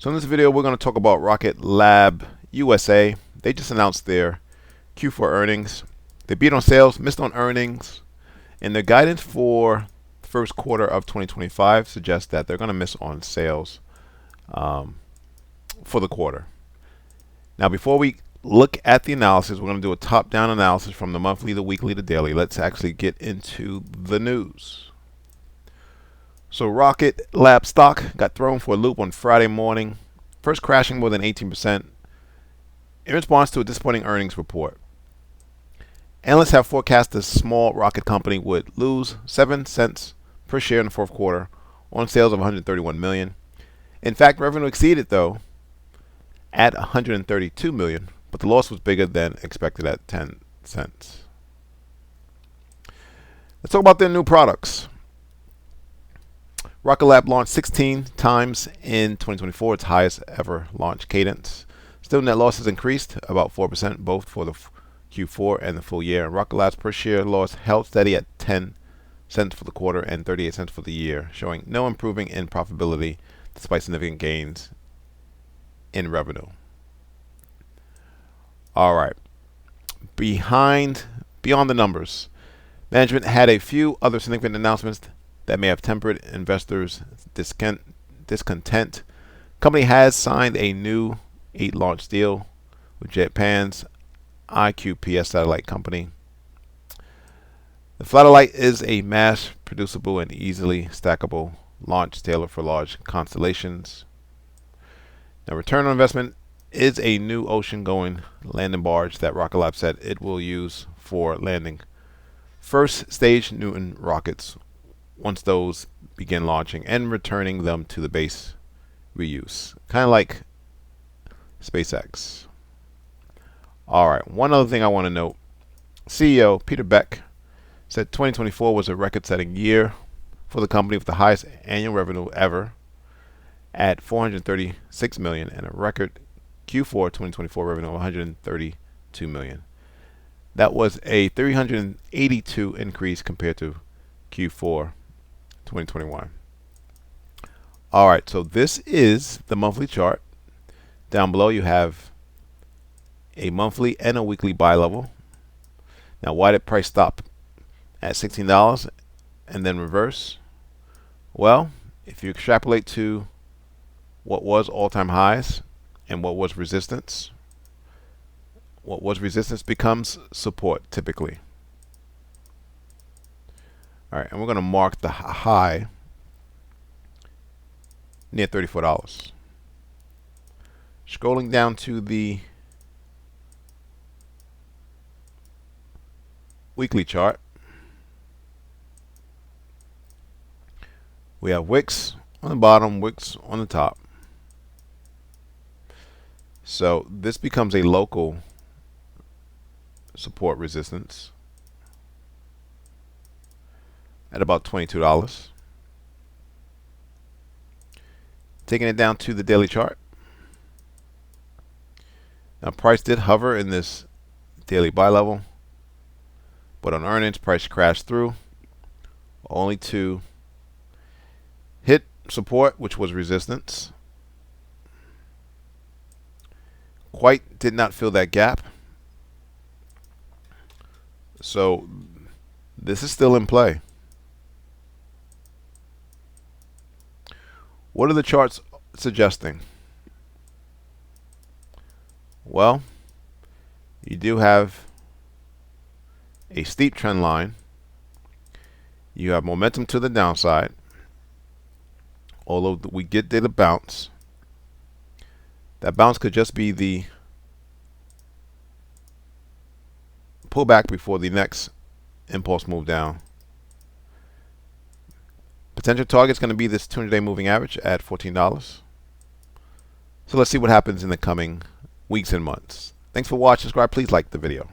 So in this video, we're going to talk about Rocket Lab USA. They just announced their Q4 earnings. They beat on sales, missed on earnings, and their guidance for the first quarter of 2025 suggests that they're going to miss on sales for the quarter. Now, before we look at the analysis, we're going to do a top-down analysis from the monthly, the weekly, the daily. Let's actually get into the news. So Rocket Lab stock got thrown for a loop on Friday morning, first crashing more than 18% in response to a disappointing earnings report. Analysts have forecast the small rocket company would lose 7 cents per share in the fourth quarter on sales of $131 million. In fact, revenue exceeded, though, at $132 million, but the loss was bigger than expected at 10 cents. Let's talk about their new products. Rocket Lab launched 16 times in 2024, its highest ever launch cadence. Still, net losses increased about 4%, both for the Q4 and the full year. And Rocket Lab's per share loss held steady at 10 cents for the quarter and 38 cents for the year, showing no improving in profitability despite significant gains in revenue. All right. Beyond the numbers, management had a few other significant announcements that may have tempered investors' discontent. Company has signed a new 8-launch deal with Japan's IQPS satellite company. The Flatellite is a mass-producible and easily stackable launch tailored for large constellations. Now, return on investment is a new ocean-going landing barge that Rocket Lab said it will use for landing first-stage Newton rockets once those begin launching and returning them to the base reuse, kind of like SpaceX. All right, one other thing I want to note. CEO Peter Beck said 2024 was a record-setting year for the company with the highest annual revenue ever at $436 million and a record Q4 2024 revenue of $132 million. That was a 382 increase compared to Q4 2021. All right, so this is the monthly chart. Down below you have a monthly and a weekly buy level. Now, why did price stop at $16 and then reverse? Well, if you extrapolate to what was all-time highs and what was resistance becomes support typically. All right, and we're going to mark the high near $34. Scrolling down to the weekly chart, we have wicks on the bottom, wicks on the top. So this becomes a local support resistance at about $22. Taking it down to the daily chart. Now, price did hover in this daily buy level, but on earnings, price crashed through only to hit support, which was resistance. Quite did not fill that gap. So this is still in play. What are the charts suggesting? Well, you do have a steep trend line. You have momentum to the downside, although we did a bounce. That bounce could just be the pullback before the next impulse move down. Potential target is going to be this 200-day moving average at $14. So let's see what happens in the coming weeks and months. Thanks for watching. Subscribe. Please like the video.